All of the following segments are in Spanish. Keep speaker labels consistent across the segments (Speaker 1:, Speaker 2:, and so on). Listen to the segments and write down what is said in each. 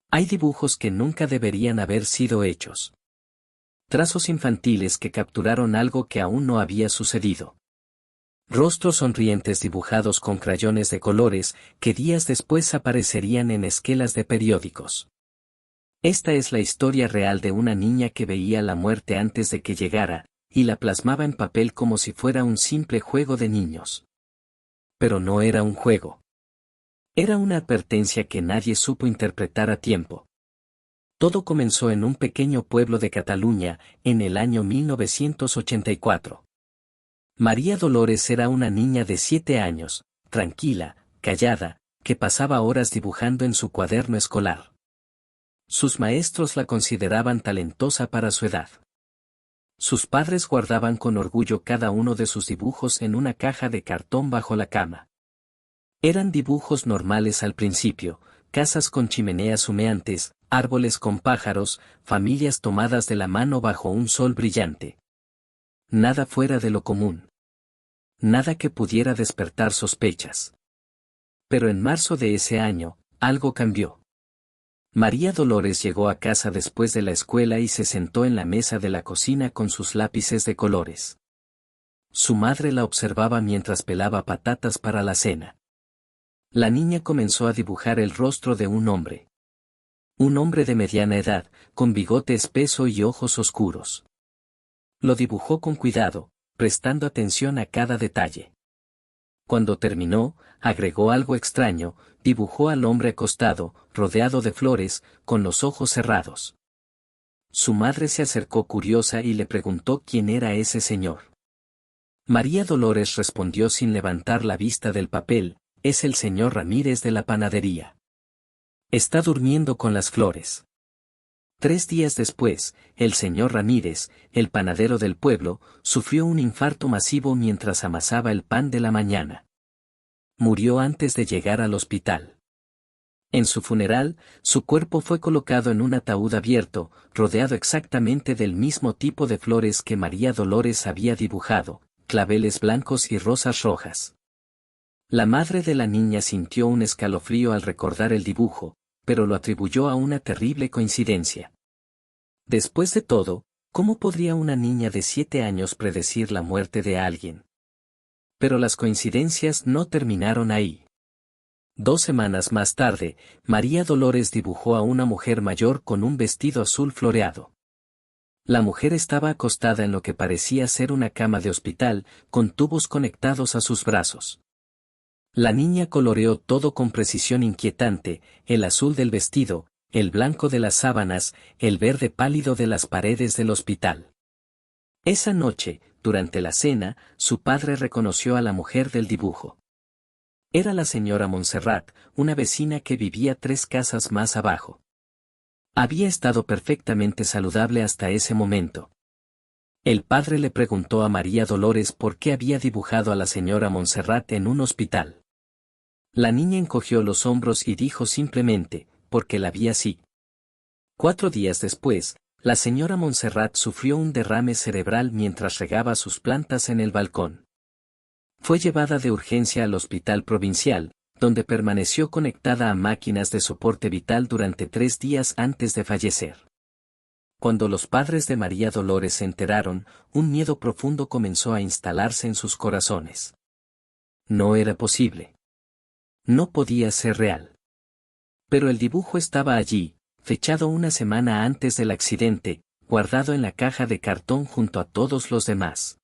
Speaker 1: Hay dibujos que nunca deberían haber sido hechos. Trazos infantiles que capturaron algo que aún no había sucedido. Rostros sonrientes dibujados con crayones de colores que días después aparecerían en esquelas de periódicos. Esta es la historia real de una niña que veía la muerte antes de que llegara, y la plasmaba en papel como si fuera un simple juego de niños. Pero no era un juego. Era una advertencia que nadie supo interpretar a tiempo. Todo comenzó en un pequeño pueblo de Cataluña, en el año 1984. María Dolores era una niña de 7 años, tranquila, callada, que pasaba horas dibujando en su cuaderno escolar. Sus maestros la consideraban talentosa para su edad. Sus padres guardaban con orgullo cada uno de sus dibujos en una caja de cartón bajo la cama. Eran dibujos normales al principio, casas con chimeneas humeantes, árboles con pájaros, familias tomadas de la mano bajo un sol brillante. Nada fuera de lo común. Nada que pudiera despertar sospechas. Pero en marzo de ese año, algo cambió. María Dolores llegó a casa después de la escuela y se sentó en la mesa de la cocina con sus lápices de colores. Su madre la observaba mientras pelaba patatas para la cena. La niña comenzó a dibujar el rostro de un hombre. Un hombre de mediana edad, con bigote espeso y ojos oscuros. Lo dibujó con cuidado, prestando atención a cada detalle. Cuando terminó, agregó algo extraño, dibujó al hombre acostado, rodeado de flores, con los ojos cerrados. Su madre se acercó curiosa y le preguntó quién era ese señor. María Dolores respondió sin levantar la vista del papel: es el señor Ramírez de la panadería. Está durmiendo con las flores. 3 días después, el señor Ramírez, el panadero del pueblo, sufrió un infarto masivo mientras amasaba el pan de la mañana. Murió antes de llegar al hospital. En su funeral, su cuerpo fue colocado en un ataúd abierto, rodeado exactamente del mismo tipo de flores que María Dolores había dibujado, claveles blancos y rosas rojas. La madre de la niña sintió un escalofrío al recordar el dibujo, pero lo atribuyó a una terrible coincidencia. Después de todo, ¿cómo podría una niña de 7 años predecir la muerte de alguien? Pero las coincidencias no terminaron ahí. 2 semanas más tarde, María Dolores dibujó a una mujer mayor con un vestido azul floreado. La mujer estaba acostada en lo que parecía ser una cama de hospital, con tubos conectados a sus brazos. La niña coloreó todo con precisión inquietante: el azul del vestido, el blanco de las sábanas, el verde pálido de las paredes del hospital. Esa noche, durante la cena, su padre reconoció a la mujer del dibujo. Era la señora Montserrat, una vecina que vivía 3 casas más abajo. Había estado perfectamente saludable hasta ese momento. El padre le preguntó a María Dolores por qué había dibujado a la señora Montserrat en un hospital. La niña encogió los hombros y dijo simplemente: porque la vi así. 4 días después, la señora Montserrat sufrió un derrame cerebral mientras regaba sus plantas en el balcón. Fue llevada de urgencia al hospital provincial, donde permaneció conectada a máquinas de soporte vital durante 3 días antes de fallecer. Cuando los padres de María Dolores se enteraron, un miedo profundo comenzó a instalarse en sus corazones. No era posible. No podía ser real. Pero el dibujo estaba allí, fechado una semana antes del accidente, guardado en la caja de cartón junto a todos los demás.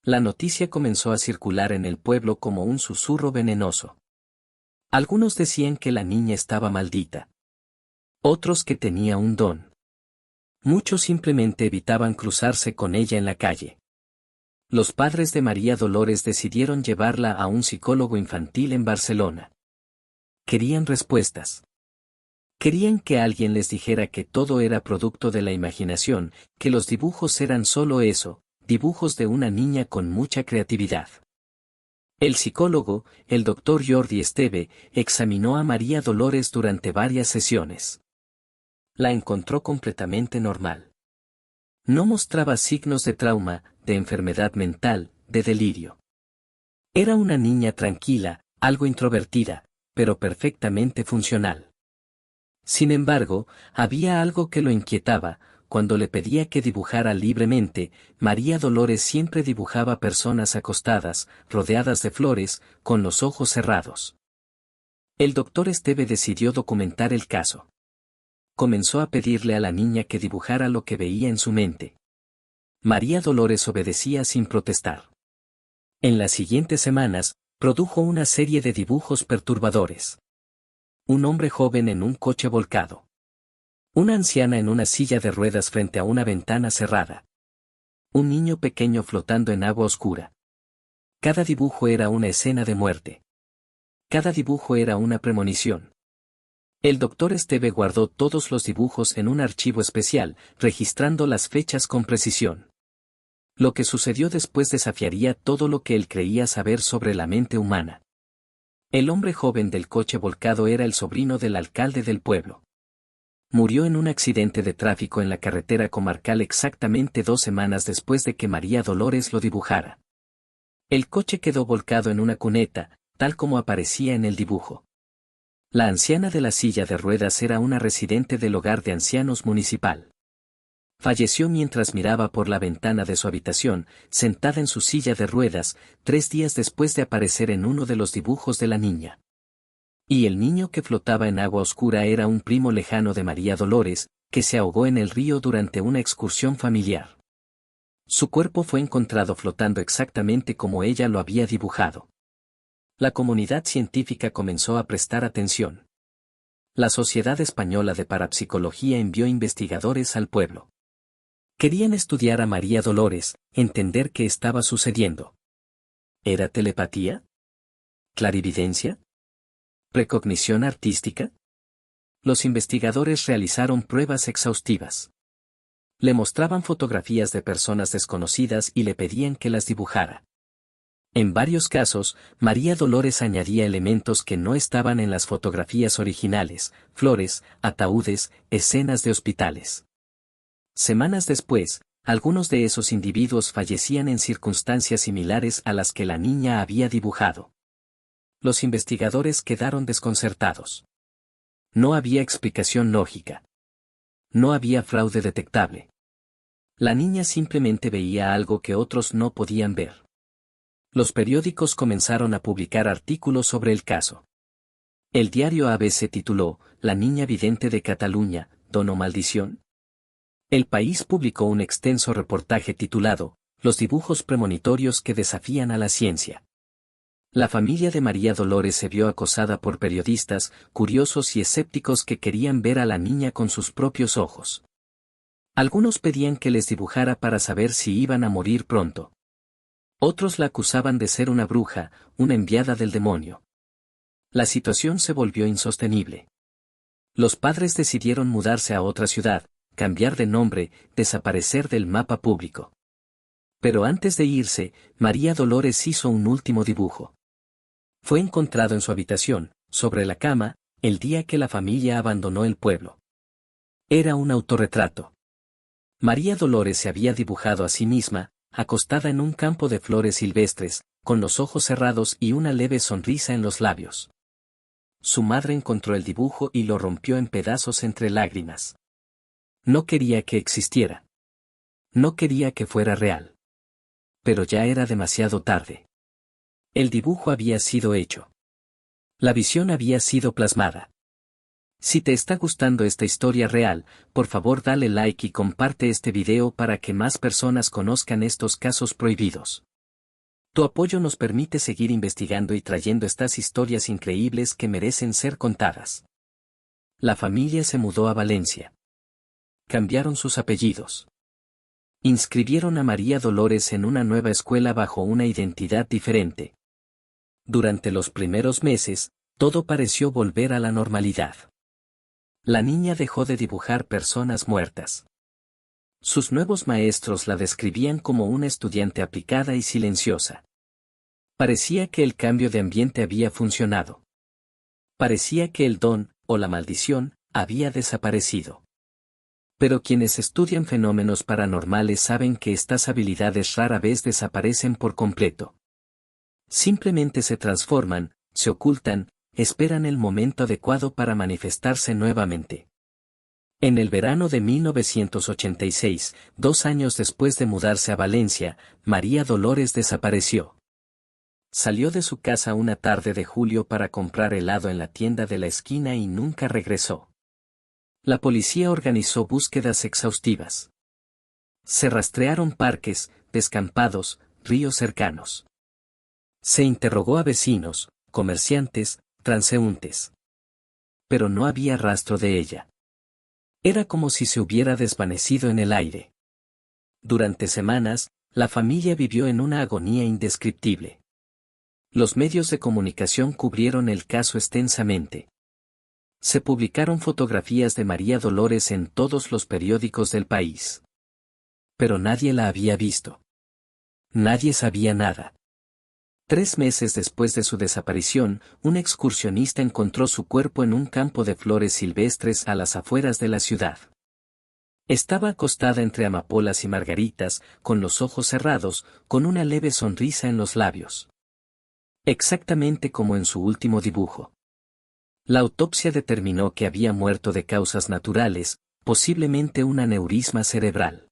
Speaker 1: La noticia comenzó a circular en el pueblo como un susurro venenoso. Algunos decían que la niña estaba maldita. Otros que tenía un don. Muchos simplemente evitaban cruzarse con ella en la calle. Los padres de María Dolores decidieron llevarla a un psicólogo infantil en Barcelona. Querían respuestas. Querían que alguien les dijera que todo era producto de la imaginación, que los dibujos eran solo eso, dibujos de una niña con mucha creatividad. El psicólogo, el doctor Jordi Esteve, examinó a María Dolores durante varias sesiones. La encontró completamente normal. No mostraba signos de trauma, de enfermedad mental, de delirio. Era una niña tranquila, algo introvertida, pero perfectamente funcional. Sin embargo, había algo que lo inquietaba. Cuando le pedía que dibujara libremente, María Dolores siempre dibujaba personas acostadas, rodeadas de flores, con los ojos cerrados. El doctor Esteve decidió documentar el caso. Comenzó a pedirle a la niña que dibujara lo que veía en su mente. María Dolores obedecía sin protestar. En las siguientes semanas, produjo una serie de dibujos perturbadores. Un hombre joven en un coche volcado. Una anciana en una silla de ruedas frente a una ventana cerrada. Un niño pequeño flotando en agua oscura. Cada dibujo era una escena de muerte. Cada dibujo era una premonición. El doctor Esteve guardó todos los dibujos en un archivo especial, registrando las fechas con precisión. Lo que sucedió después desafiaría todo lo que él creía saber sobre la mente humana. El hombre joven del coche volcado era el sobrino del alcalde del pueblo. Murió en un accidente de tráfico en la carretera comarcal exactamente 2 semanas después de que María Dolores lo dibujara. El coche quedó volcado en una cuneta, tal como aparecía en el dibujo. La anciana de la silla de ruedas era una residente del hogar de ancianos municipal. Falleció mientras miraba por la ventana de su habitación, sentada en su silla de ruedas, 3 días después de aparecer en uno de los dibujos de la niña. Y el niño que flotaba en agua oscura era un primo lejano de María Dolores, que se ahogó en el río durante una excursión familiar. Su cuerpo fue encontrado flotando exactamente como ella lo había dibujado. La comunidad científica comenzó a prestar atención. La Sociedad Española de Parapsicología envió investigadores al pueblo. Querían estudiar a María Dolores, entender qué estaba sucediendo. ¿Era telepatía? ¿Clarividencia? ¿Precognición artística? Los investigadores realizaron pruebas exhaustivas. Le mostraban fotografías de personas desconocidas y le pedían que las dibujara. En varios casos, María Dolores añadía elementos que no estaban en las fotografías originales: flores, ataúdes, escenas de hospitales. Semanas después, algunos de esos individuos fallecían en circunstancias similares a las que la niña había dibujado. Los investigadores quedaron desconcertados. No había explicación lógica. No había fraude detectable. La niña simplemente veía algo que otros no podían ver. Los periódicos comenzaron a publicar artículos sobre el caso. El diario ABC tituló: «La niña vidente de Cataluña, don o maldición». El País publicó un extenso reportaje titulado «Los dibujos premonitorios que desafían a la ciencia». La familia de María Dolores se vio acosada por periodistas, curiosos y escépticos que querían ver a la niña con sus propios ojos. Algunos pedían que les dibujara para saber si iban a morir pronto. Otros la acusaban de ser una bruja, una enviada del demonio. La situación se volvió insostenible. Los padres decidieron mudarse a otra ciudad, cambiar de nombre, desaparecer del mapa público. Pero antes de irse, María Dolores hizo un último dibujo. Fue encontrado en su habitación, sobre la cama, el día que la familia abandonó el pueblo. Era un autorretrato. María Dolores se había dibujado a sí misma, acostada en un campo de flores silvestres, con los ojos cerrados y una leve sonrisa en los labios. Su madre encontró el dibujo y lo rompió en pedazos entre lágrimas. No quería que existiera. No quería que fuera real. Pero ya era demasiado tarde. El dibujo había sido hecho. La visión había sido plasmada. Si te está gustando esta historia real, por favor dale like y comparte este video para que más personas conozcan estos casos prohibidos. Tu apoyo nos permite seguir investigando y trayendo estas historias increíbles que merecen ser contadas. La familia se mudó a Valencia. Cambiaron sus apellidos. Inscribieron a María Dolores en una nueva escuela bajo una identidad diferente. Durante los primeros meses, todo pareció volver a la normalidad. La niña dejó de dibujar personas muertas. Sus nuevos maestros la describían como una estudiante aplicada y silenciosa. Parecía que el cambio de ambiente había funcionado. Parecía que el don, o la maldición, había desaparecido. Pero quienes estudian fenómenos paranormales saben que estas habilidades rara vez desaparecen por completo. Simplemente se transforman, se ocultan, esperan el momento adecuado para manifestarse nuevamente. En el verano de 1986, 2 años después de mudarse a Valencia, María Dolores desapareció. Salió de su casa una tarde de julio para comprar helado en la tienda de la esquina y nunca regresó. La policía organizó búsquedas exhaustivas. Se rastrearon parques, descampados, ríos cercanos. Se interrogó a vecinos, comerciantes, transeúntes. Pero no había rastro de ella. Era como si se hubiera desvanecido en el aire. Durante semanas, la familia vivió en una agonía indescriptible. Los medios de comunicación cubrieron el caso extensamente. Se publicaron fotografías de María Dolores en todos los periódicos del país. Pero nadie la había visto. Nadie sabía nada. 3 meses después de su desaparición, un excursionista encontró su cuerpo en un campo de flores silvestres a las afueras de la ciudad. Estaba acostada entre amapolas y margaritas, con los ojos cerrados, con una leve sonrisa en los labios. Exactamente como en su último dibujo. La autopsia determinó que había muerto de causas naturales, posiblemente un aneurisma cerebral.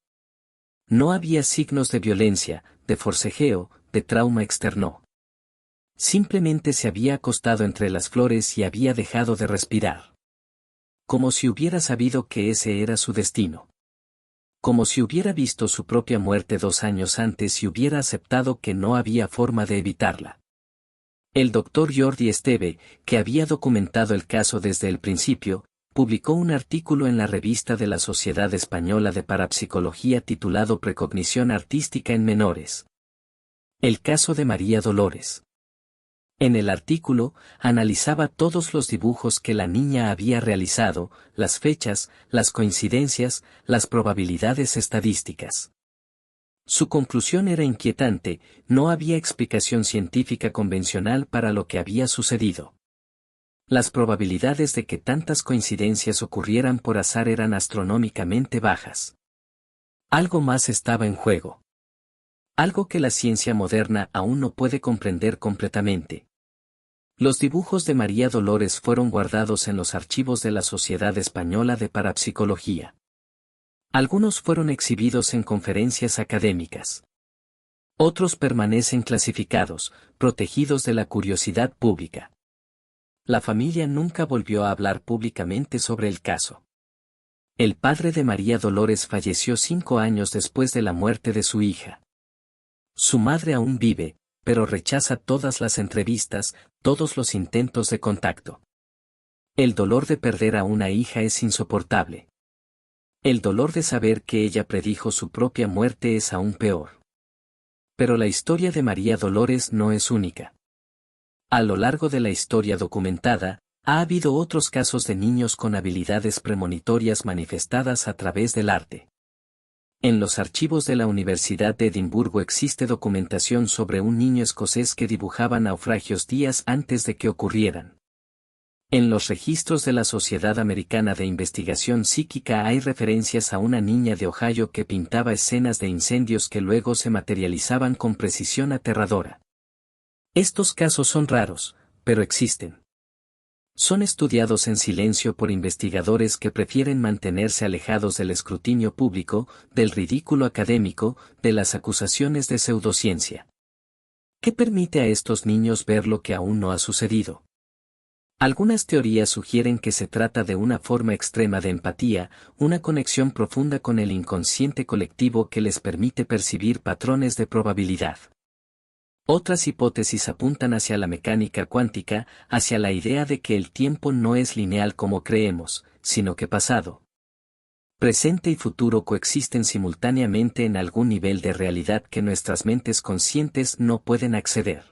Speaker 1: No había signos de violencia, de forcejeo, de trauma externo. Simplemente se había acostado entre las flores y había dejado de respirar. Como si hubiera sabido que ese era su destino. Como si hubiera visto su propia muerte 2 años antes y hubiera aceptado que no había forma de evitarla. El doctor Jordi Esteve, que había documentado el caso desde el principio, publicó un artículo en la revista de la Sociedad Española de Parapsicología titulado Precognición Artística en Menores. El caso de María Dolores. En el artículo, analizaba todos los dibujos que la niña había realizado, las fechas, las coincidencias, las probabilidades estadísticas. Su conclusión era inquietante: no había explicación científica convencional para lo que había sucedido. Las probabilidades de que tantas coincidencias ocurrieran por azar eran astronómicamente bajas. Algo más estaba en juego. Algo que la ciencia moderna aún no puede comprender completamente. Los dibujos de María Dolores fueron guardados en los archivos de la Sociedad Española de Parapsicología. Algunos fueron exhibidos en conferencias académicas. Otros permanecen clasificados, protegidos de la curiosidad pública. La familia nunca volvió a hablar públicamente sobre el caso. El padre de María Dolores falleció 5 años después de la muerte de su hija. Su madre aún vive, pero rechaza todas las entrevistas, todos los intentos de contacto. El dolor de perder a una hija es insoportable. El dolor de saber que ella predijo su propia muerte es aún peor. Pero la historia de María Dolores no es única. A lo largo de la historia documentada, ha habido otros casos de niños con habilidades premonitorias manifestadas a través del arte. En los archivos de la Universidad de Edimburgo existe documentación sobre un niño escocés que dibujaba naufragios días antes de que ocurrieran. En los registros de la Sociedad Americana de Investigación Psíquica hay referencias a una niña de Ohio que pintaba escenas de incendios que luego se materializaban con precisión aterradora. Estos casos son raros, pero existen. Son estudiados en silencio por investigadores que prefieren mantenerse alejados del escrutinio público, del ridículo académico, de las acusaciones de pseudociencia. ¿Qué permite a estos niños ver lo que aún no ha sucedido? Algunas teorías sugieren que se trata de una forma extrema de empatía, una conexión profunda con el inconsciente colectivo que les permite percibir patrones de probabilidad. Otras hipótesis apuntan hacia la mecánica cuántica, hacia la idea de que el tiempo no es lineal como creemos, sino que pasado, presente y futuro coexisten simultáneamente en algún nivel de realidad que nuestras mentes conscientes no pueden acceder.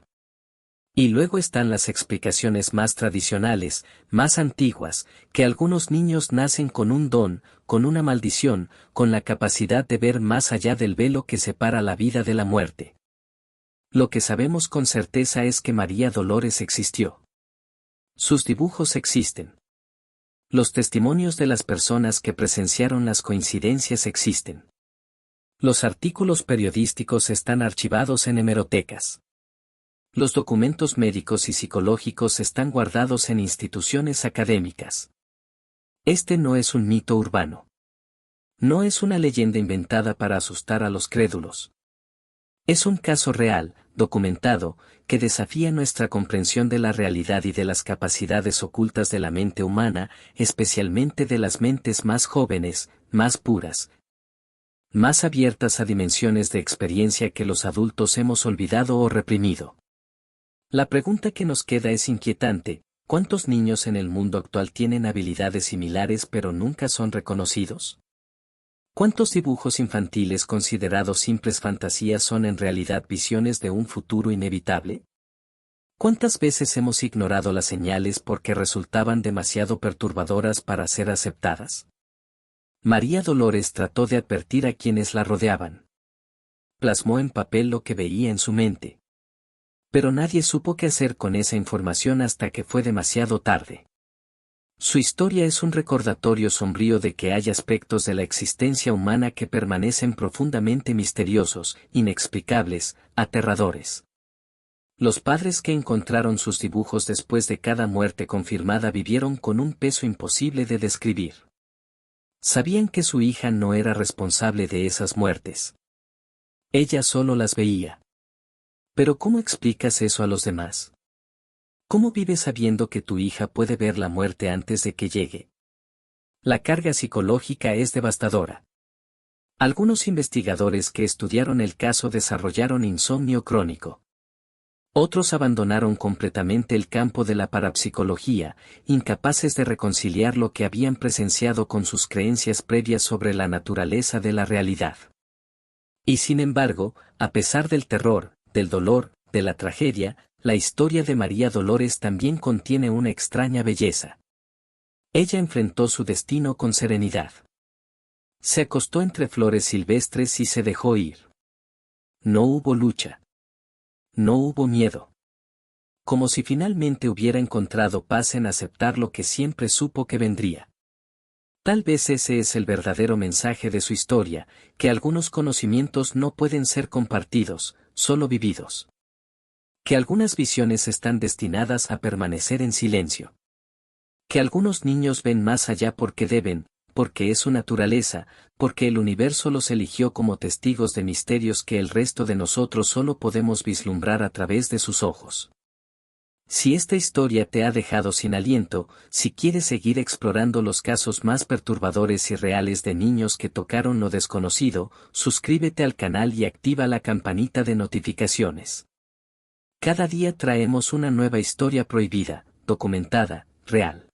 Speaker 1: Y luego están las explicaciones más tradicionales, más antiguas, que algunos niños nacen con un don, con una maldición, con la capacidad de ver más allá del velo que separa la vida de la muerte. Lo que sabemos con certeza es que María Dolores existió. Sus dibujos existen. Los testimonios de las personas que presenciaron las coincidencias existen. Los artículos periodísticos están archivados en hemerotecas. Los documentos médicos y psicológicos están guardados en instituciones académicas. Este no es un mito urbano. No es una leyenda inventada para asustar a los crédulos. Es un caso real, documentado, que desafía nuestra comprensión de la realidad y de las capacidades ocultas de la mente humana, especialmente de las mentes más jóvenes, más puras, más abiertas a dimensiones de experiencia que los adultos hemos olvidado o reprimido. La pregunta que nos queda es inquietante: ¿cuántos niños en el mundo actual tienen habilidades similares pero nunca son reconocidos? ¿Cuántos dibujos infantiles considerados simples fantasías son en realidad visiones de un futuro inevitable? ¿Cuántas veces hemos ignorado las señales porque resultaban demasiado perturbadoras para ser aceptadas? María Dolores trató de advertir a quienes la rodeaban. Plasmó en papel lo que veía en su mente. Pero nadie supo qué hacer con esa información hasta que fue demasiado tarde. Su historia es un recordatorio sombrío de que hay aspectos de la existencia humana que permanecen profundamente misteriosos, inexplicables, aterradores. Los padres que encontraron sus dibujos después de cada muerte confirmada vivieron con un peso imposible de describir. Sabían que su hija no era responsable de esas muertes. Ella solo las veía. Pero ¿cómo explicas eso a los demás? ¿Cómo vives sabiendo que tu hija puede ver la muerte antes de que llegue? La carga psicológica es devastadora. Algunos investigadores que estudiaron el caso desarrollaron insomnio crónico. Otros abandonaron completamente el campo de la parapsicología, incapaces de reconciliar lo que habían presenciado con sus creencias previas sobre la naturaleza de la realidad. Y sin embargo, a pesar del terror, del dolor, de la tragedia, la historia de María Dolores también contiene una extraña belleza. Ella enfrentó su destino con serenidad. Se acostó entre flores silvestres y se dejó ir. No hubo lucha. No hubo miedo. Como si finalmente hubiera encontrado paz en aceptar lo que siempre supo que vendría. Tal vez ese es el verdadero mensaje de su historia, que algunos conocimientos no pueden ser compartidos, solo vividos. Que algunas visiones están destinadas a permanecer en silencio. Que algunos niños ven más allá porque deben, porque es su naturaleza, porque el universo los eligió como testigos de misterios que el resto de nosotros solo podemos vislumbrar a través de sus ojos. Si esta historia te ha dejado sin aliento, si quieres seguir explorando los casos más perturbadores y reales de niños que tocaron lo desconocido, suscríbete al canal y activa la campanita de notificaciones. Cada día traemos una nueva historia prohibida, documentada, real.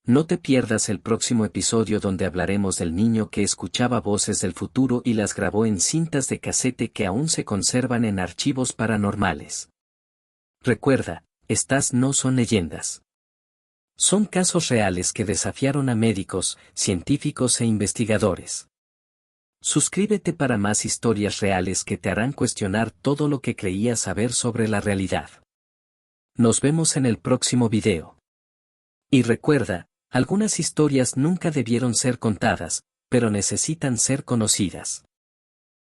Speaker 1: No te pierdas el próximo episodio donde hablaremos del niño que escuchaba voces del futuro y las grabó en cintas de casete que aún se conservan en archivos paranormales. Recuerda, estas no son leyendas. Son casos reales que desafiaron a médicos, científicos e investigadores. Suscríbete para más historias reales que te harán cuestionar todo lo que creías saber sobre la realidad. Nos vemos en el próximo video. Y recuerda, algunas historias nunca debieron ser contadas, pero necesitan ser conocidas.